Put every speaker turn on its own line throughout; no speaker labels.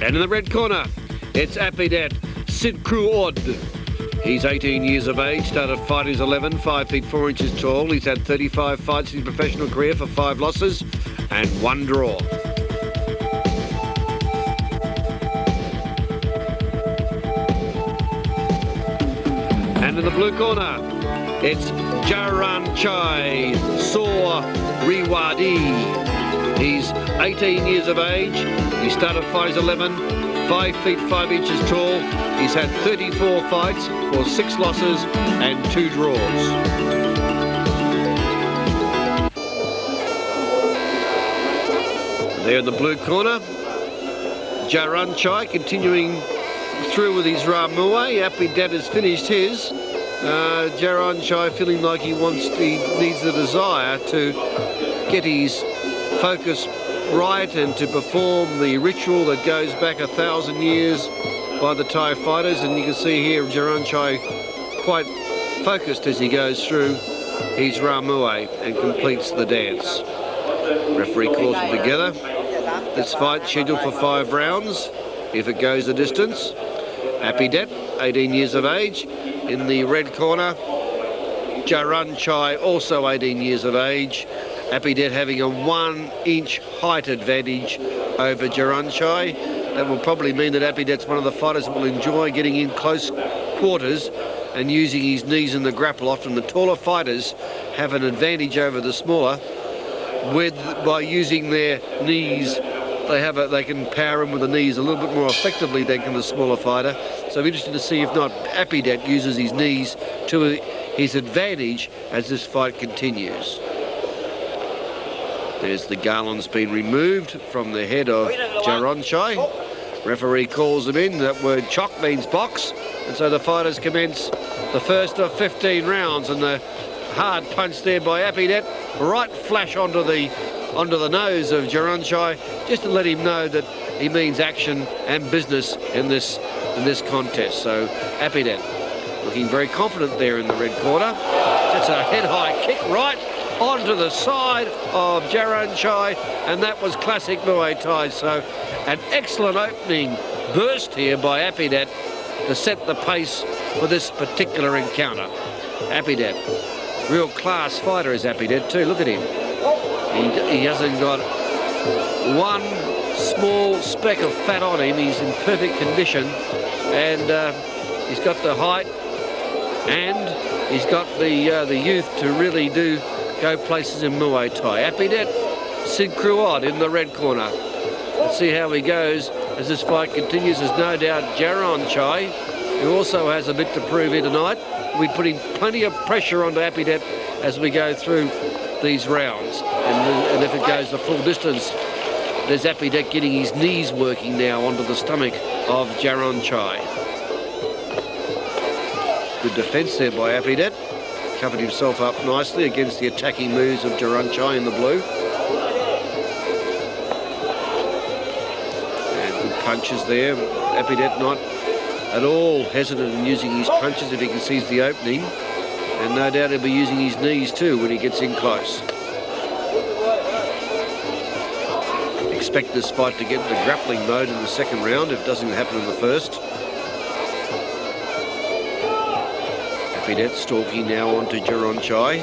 And in the red corner, it's Apidej, Sidkru-Ood. He's 18 years of age, started fighting as 11, 5 feet 4 inches tall. He's had 35 fights in his professional career for 5 losses and 1 draw. And in the blue corner, it's Jaralchai, Sor.Rewadee. He's 18 years of age. He started fighting as 11, 5 feet 5 inches tall. He's had 34 fights for 6 losses and 2 draws. There in the blue corner, Jaralchai continuing through with his Ramue. Apidej has finished his. Jaralchai feeling like he needs the desire to get his focus right and to perform the ritual that goes back 1,000 years by the Thai fighters. And you can see here Jaralchai quite focused as he goes through his Ramue and completes the dance. Referee calls them together. This fight scheduled for 5 rounds if it goes the distance. Apidej, 18 years of age. In the red corner, Jaralchai, also 18 years of age. Apidej having a 1-inch height advantage over Jaralchai. That will probably mean that Apidej's one of the fighters that will enjoy getting in close quarters and using his knees in the grapple. Often the taller fighters have an advantage over the smaller by using their knees. They can power him with the knees a little bit more effectively than can the smaller fighter. So I'm interested to see if not Apidej uses his knees to his advantage as this fight continues. There's the garland's been removed from the head of Jaralchai. Referee calls him in. That word chock means box. And so the fighters commence the first of 15 rounds. And the hard punch there by Apidej, right flash onto the nose of Jaralchai, just to let him know that he means action and business in this contest. So Apidej looking very confident there in the red corner. That's a head-high kick right onto the side of Jaralchai, and that was classic Muay Thai. So an excellent opening burst here by Apidej to set the pace for this particular encounter. Apidej, real class fighter is Apidej too. Look at him. He hasn't got one small speck of fat on him. He's in perfect condition, and he's got the height, and he's got the youth to really go places in Muay Thai. Apidej, Sidkru-Ood in the red corner. Let's see how he goes as this fight continues. There's no doubt Jaralchai, who also has a bit to prove here tonight, will be putting plenty of pressure onto Apidej as we go through these rounds. And if it goes the full distance, there's Apidej getting his knees working now onto the stomach of Jaralchai. Good defence there by Apidej. Covered himself up nicely against the attacking moves of Jaralchai in the blue. And good punches there. Apidej not at all hesitant in using his punches if he can seize the opening. And no doubt he'll be using his knees too when he gets in close. Expect this fight to get into grappling mode in the second round if it doesn't happen in the first. Apidej stalking now onto Jaralchai.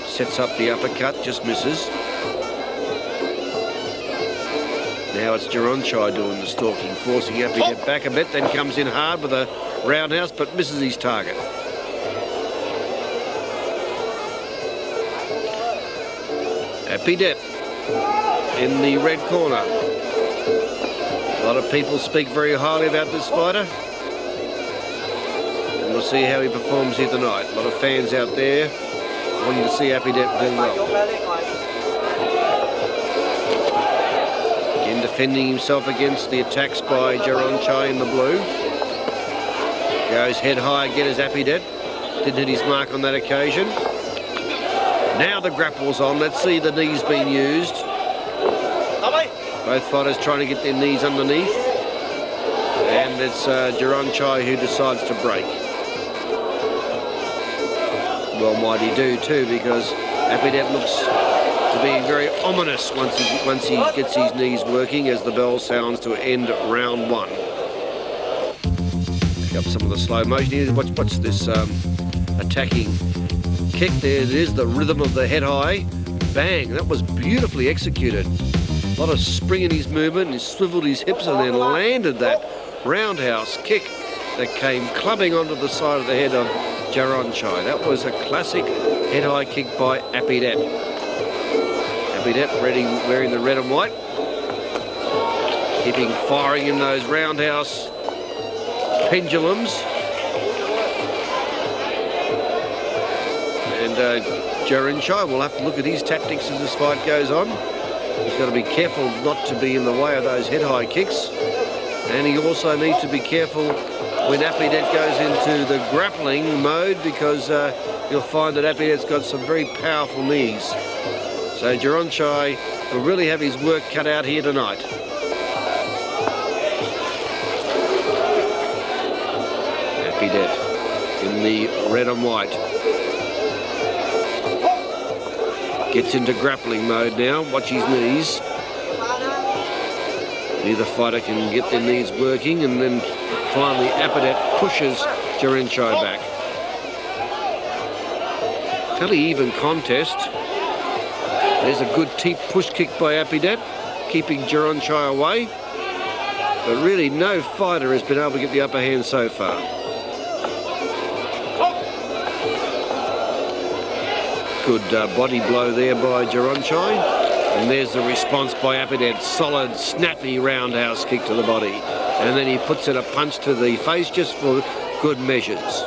Sets up the uppercut, just misses. Now it's Jaralchai doing the stalking, forcing Apidej back a bit, then comes in hard with a roundhouse but misses his target. Apidej in the red corner. A lot of people speak very highly about this fighter. And we'll see how he performs here tonight. A lot of fans out there wanting to see Apidej do well. Again defending himself against the attacks by Jaralchai in the blue. Goes head high again as Apidej. Didn't hit his mark on that occasion. Now the grapple's on. Let's see the knees being used. Both fighters trying to get their knees underneath. And it's Jaralchai who decides to break. Well might he do too, because Apidej looks to being very ominous once he gets his knees working as the bell sounds to end round 1. Pick up some of the slow motion here. Watch this attacking kick. There it is, the rhythm of the head high. Bang, that was beautifully executed. A lot of spring in his movement, he swiveled his hips and then landed that roundhouse kick that came clubbing onto the side of the head of Jaralchai. That was a classic head high kick by Apidej. Apidej wearing the red and white, keeping firing in those roundhouse pendulums. And Jaralchai will have to look at his tactics as this fight goes on. He's got to be careful not to be in the way of those head high kicks. And he also needs to be careful when Apidej goes into the grappling mode, because you'll find that Apidej's got some very powerful knees. So Jaralchai will really have his work cut out here tonight. Apidej in the red and white. Gets into grappling mode now. Watch his knees. Neither fighter can get their knees working, and then finally Apidej pushes Jaralchai back. Fairly even contest. There's a good deep push kick by Apidej, keeping Jaralchai away. But really no fighter has been able to get the upper hand so far. Good body blow there by Jaralchai. And there's the response by Apidej. Solid, snappy roundhouse kick to the body. And then he puts in a punch to the face just for good measures.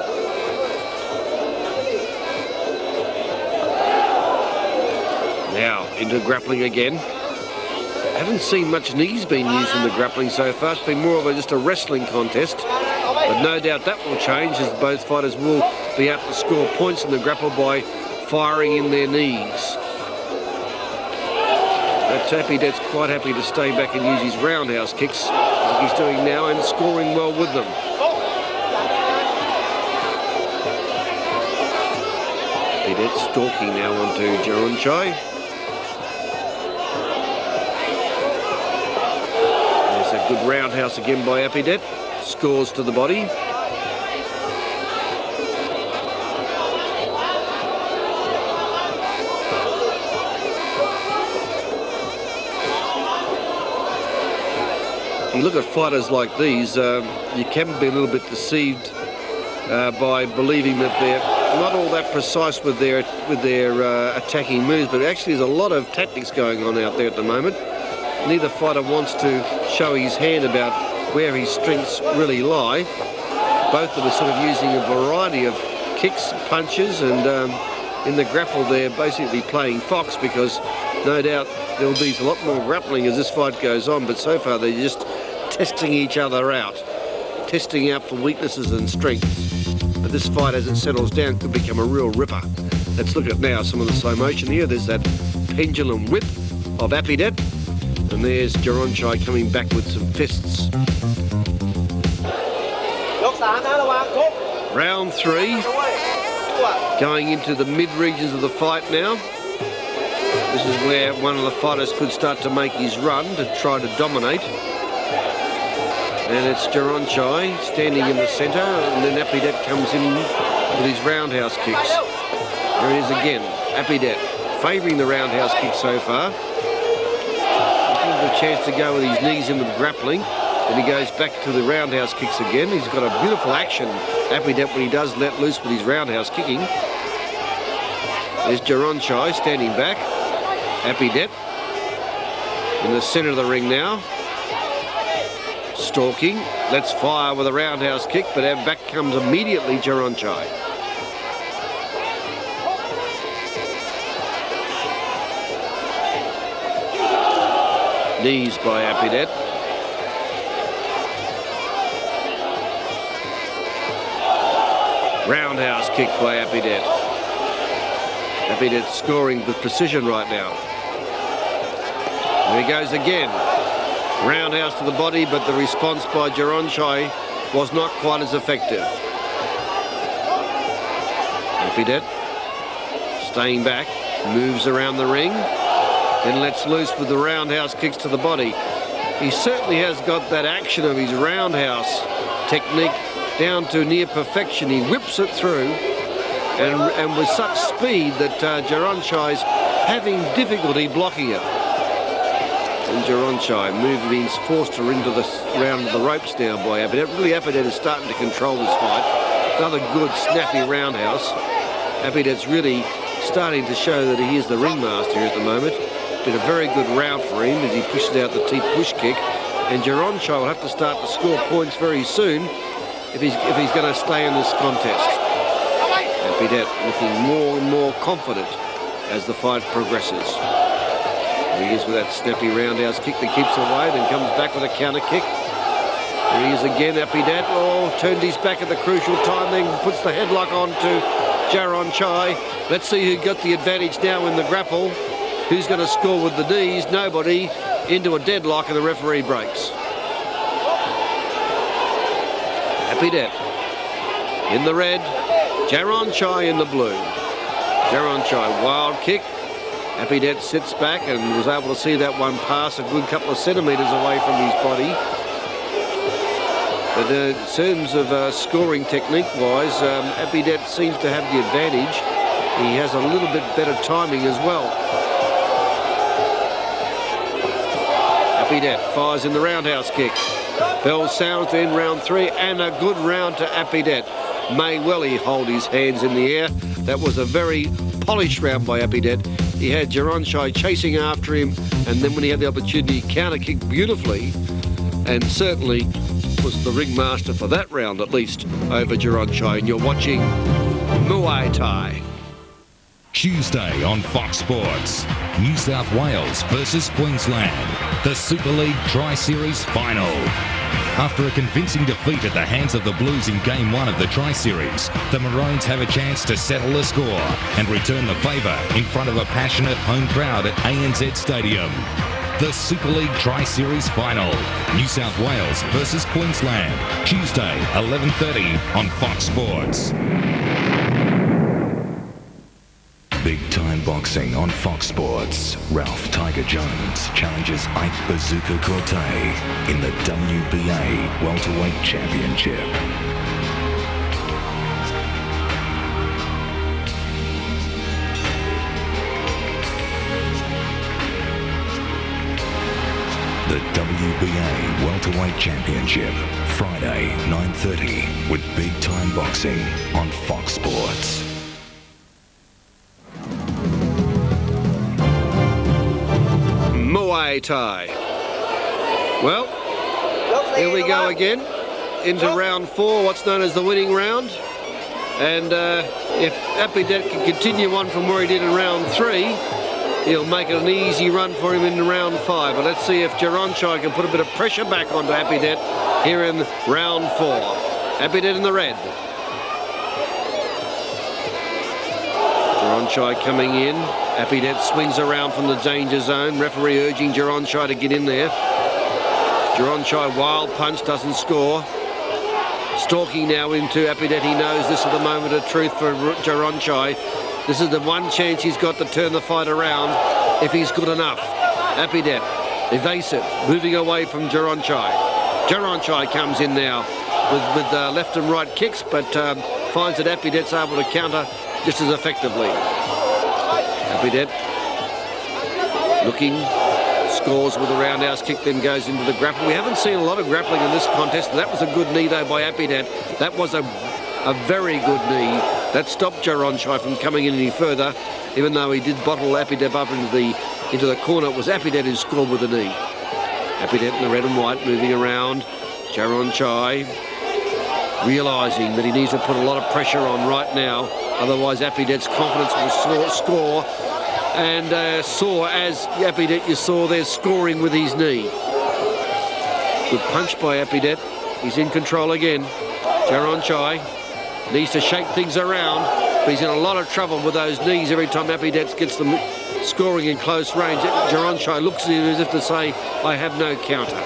Now into grappling again. Haven't seen much knees being used in the grappling so far. It's been more of just a wrestling contest. But no doubt that will change, as both fighters will be able to score points in the grapple by firing in their knees. But Apidej's quite happy to stay back and use his roundhouse kicks, like he's doing now, and scoring well with them. Apidej stalking now onto Jaralchai. There's a good roundhouse again by Apidej. Scores to the body. You look at fighters like these, you can be a little bit deceived by believing that they're not all that precise with their attacking moves, but actually there's a lot of tactics going on out there at the moment. Neither fighter wants to show his hand about where his strengths really lie. Both of them are sort of using a variety of kicks, punches, and in the grapple they're basically playing fox, because no doubt there'll be a lot more grappling as this fight goes on, but so far they're just testing each other out, testing out for weaknesses and strengths. But this fight, as it settles down, could become a real ripper. Let's look at now some of the slow motion here. There's that pendulum whip of Apidej, and there's Jaralchai coming back with some fists. Round 3, going into the mid-regions of the fight now. This is where one of the fighters could start to make his run to try to dominate. And it's Jaralchai standing in the centre, and then Apidej comes in with his roundhouse kicks. There it is again, Apidej favouring the roundhouse kick so far. Looking for a chance to go with his knees in with grappling. Then he goes back to the roundhouse kicks again. He's got a beautiful action, Apidej, when he does let loose with his roundhouse kicking. There's Jaralchai standing back. Apidej in the centre of the ring now. Stalking, let's fire with a roundhouse kick, but back comes immediately Jaralchai. Knees by Apidej. Roundhouse kick by Apidej. Apidej scoring with precision right now. There he goes again. Roundhouse to the body, but the response by Jaralchai was not quite as effective. Apidej staying back, moves around the ring. then lets loose with the roundhouse kicks to the body. He certainly has got that action of his roundhouse technique down to near perfection. He whips it through, and with such speed that Jaralchai's having difficulty blocking it. And Jaralchai being forced to into the round of the ropes now by Apidej. Really, Apidej is starting to control this fight. Another good, snappy roundhouse. Apidej's really starting to show that he is the ringmaster here at the moment. Been a very good round for him as he pushes out the teeth push kick. And Jaralchai will have to start to score points very soon if he's going to stay in this contest. Apidej looking more and more confident as the fight progresses. He is with that snappy roundhouse kick that keeps away, then comes back with a counter kick. There he is again, Apidej. Oh, turned his back at the crucial time, then puts the headlock on to Jaralchai. Let's see who got the advantage now in the grapple. Who's going to score with the knees? Nobody. Into a deadlock, and the referee breaks. Apidej in the red, Jaralchai in the blue. Jaralchai, wild kick. Apidej sits back and was able to see that one pass a good couple of centimetres away from his body. But in terms of scoring technique-wise, Apidej seems to have the advantage. He has a little bit better timing as well. Apidej fires in the roundhouse kick. Bell sounds in round 3, and a good round to Apidej. May well he hold his hands in the air. That was a very polished round by Apidej. He had Jaralchai chasing after him, and then when he had the opportunity, counter-kicked beautifully, and certainly was the ringmaster for that round, at least, over Jaralchai. And you're watching Muay Thai.
Tuesday on Fox Sports, New South Wales versus Queensland, the Super League Tri-Series Final. After a convincing defeat at the hands of the Blues in Game 1 of the Tri-Series, the Maroons have a chance to settle the score and return the favour in front of a passionate home crowd at ANZ Stadium. The Super League Tri-Series Final, New South Wales versus Queensland, Tuesday, 11:30 on Fox Sports. Big Time Boxing on Fox Sports. Ralph Tiger Jones challenges Ike Bazooka Corte in the WBA Welterweight Championship. The WBA Welterweight Championship, Friday, 9:30, with Big Time Boxing on Fox Sports.
Muay Thai. Well, here we go again into round 4, what's known as the winning round. And if Apidej can continue on from where he did in round 3, he'll make it an easy run for him in round 5. But let's see if Jaralchai can put a bit of pressure back onto Apidej here in round 4. Apidej in the red. Jaralchai coming in. Apidej swings around from the danger zone. Referee urging Jaralchai to get in there. Jaralchai, wild punch, doesn't score. Stalking now into Apidej. He knows this is the moment of truth for Jaralchai. This is the one chance he's got to turn the fight around if he's good enough. Apidej, evasive, moving away from Jaralchai. Jaralchai comes in now with left and right kicks, but finds that Apidej's able to counter just as effectively. Apidej looking, scores with a roundhouse kick, then goes into the grapple. We haven't seen a lot of grappling in this contest. That was a good knee though by Apidej. That was a very good knee. That stopped Jaralchai from coming in any further, even though he did bottle Apidej up into the corner. It was Apidej who scored with the knee. Apidej in the red and white, moving around. Jaralchai realising that he needs to put a lot of pressure on right now, otherwise Apidej's confidence will score. And soar as Apidej, you saw there, scoring with his knee. Good punch by Apidej. He's in control again. Jaralchai needs to shake things around, but he's in a lot of trouble with those knees every time Apidej gets them scoring in close range. Jaralchai looks at him as if to say, I have no counter.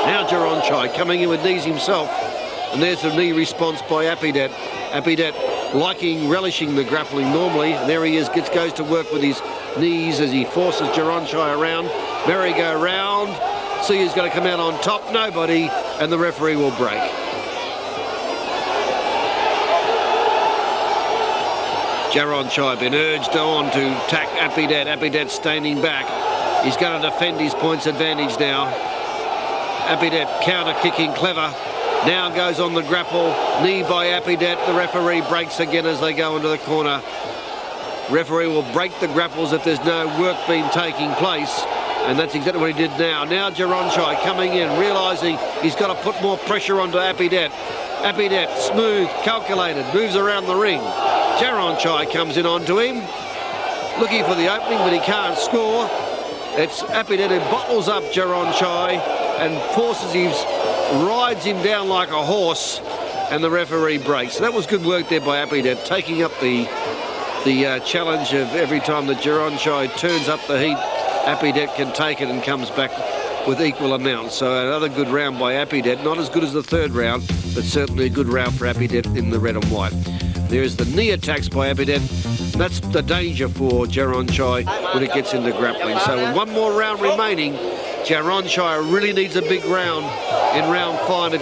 Now Jaralchai coming in with knees himself, and there's a knee response by Apidej. Apidej relishing the grappling normally, and there he is, goes to work with his knees as he forces Jaralchai around. Merry-go-round. See who's going to come out on top. Nobody, and the referee will break. Jaralchai been urged on to attack Apidej. Apidej standing back. He's going to defend his points advantage now. Apidej counter-kicking, clever. Now goes on the grapple. Knee by Apidej. The referee breaks again as they go into the corner. Referee will break the grapples if there's no work being taking place. And that's exactly what he did now. Now Jaralchai coming in, realising he's got to put more pressure onto Apidej. Apidej, smooth, calculated, moves around the ring. Jaralchai comes in onto him, looking for the opening, but he can't score. It's Apidej who bottles up Jaralchai and forces him, rides him down like a horse, and the referee breaks. So that was good work there by Apidej, taking up the challenge of every time that Jaralchai turns up the heat, Apidej can take it and comes back with equal amounts. So another good round by Apidej. Not as good as the third round, but certainly a good round for Apidej in the red and white. There's the knee attacks by Apidej. That's the danger for Jaralchai when it gets into grappling. So with one more round remaining, Jaralchai really needs a big round in round 5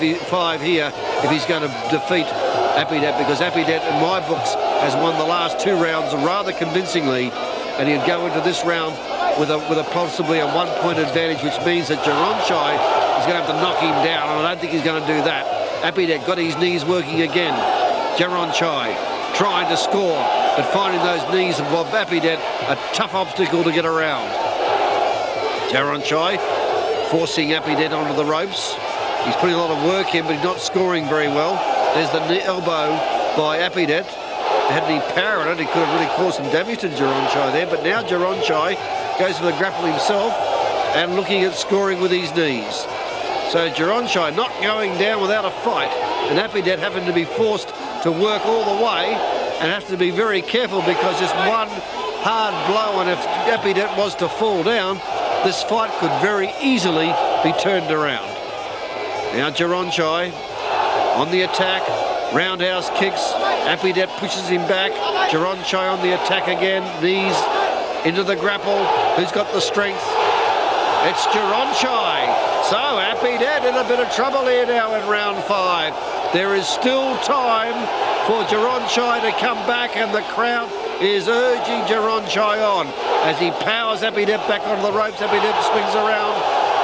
here if he's going to defeat Apidej, because Apidej, in my books, has won the last 2 rounds rather convincingly, and he'd go into this round with a possibly a 1-point advantage, which means that Jaralchai is going to have to knock him down, and I don't think he's going to do that. Apidej got his knees working again. Jaralchai trying to score, but finding those knees of Apidej a tough obstacle to get around. Jaralchai forcing Apidej onto the ropes. He's putting a lot of work in, but he's not scoring very well. There's the knee elbow by Apidej. Had any power in it, he could have really caused some damage to Jaralchai there, but now Jaralchai goes for the grapple himself and looking at scoring with his knees. So Jaralchai not going down without a fight, and Apidej having to be forced to work all the way and have to be very careful, because just one hard blow, and if Apidej was to fall down, this fight could very easily be turned around. Now Jaralchai on the attack, roundhouse kicks, Apidej pushes him back, Jaralchai on the attack again, knees into the grapple. Who's got the strength? It's Jaralchai. So Apidej in a bit of trouble here now in round 5. There is still time for Jaralchai to come back, and the crowd is urging Jaralchai on as he powers Apidej back onto the ropes. Apidej swings around.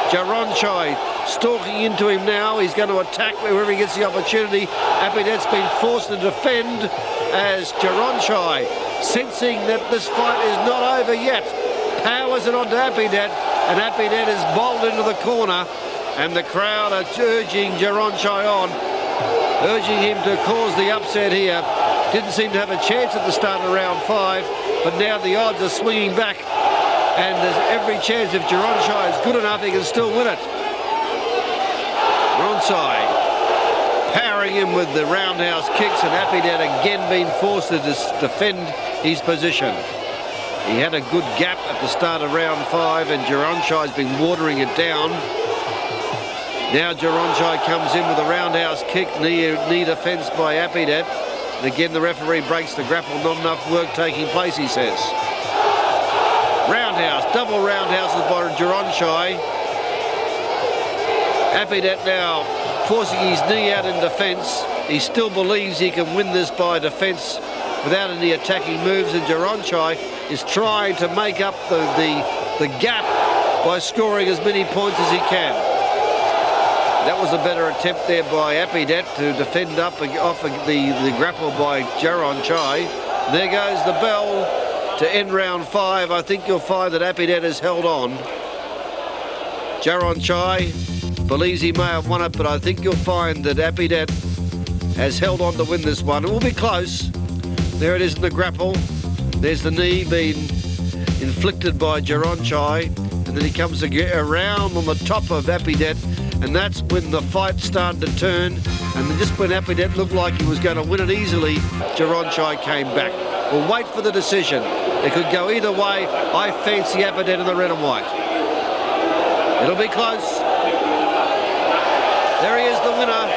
Jaralchai stalking into him now. He's going to attack wherever he gets the opportunity. Apidej's been forced to defend as Jaralchai, sensing that this fight is not over yet, powers it onto Apidej, and Apidej is bowled into the corner, and the crowd are urging Jaralchai on, urging him to cause the upset here. Didn't seem to have a chance at the start of round 5, but now the odds are swinging back, and there's every chance if Jaralchai is good enough, he can still win it. Jaralchai powering him with the roundhouse kicks, and Apidej again being forced to defend his position. He had a good gap at the start of round 5, and Jaralchai's been watering it down. Now Jaralchai comes in with a roundhouse kick, knee defence by Apidej. And again the referee breaks the grapple, not enough work taking place, he says. Roundhouse, double roundhouses by Jaralchai. Apidej now forcing his knee out in defence. He still believes he can win this by defence without any attacking moves, and Jaralchai is trying to make up the gap by scoring as many points as he can. That was a better attempt there by Apidej to defend up off the grapple by Jaralchai. There goes the bell to end round 5. I think you'll find that Apidej has held on. Jaralchai believes he may have won it, but I think you'll find that Apidej has held on to win this one. It will be close. There it is in the grapple. There's the knee being inflicted by Jaralchai, and then he comes around on the top of Apidej, and that's when the fight started to turn, and just when Apidej looked like he was going to win it easily, Jaralchai came back. We'll wait for the decision. It could go either way. I fancy Apidej in the red and white. It'll be close. There he is, the winner.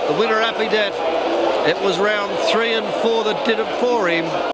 The winner, Apidej. It was round 3 and 4 that did it for him.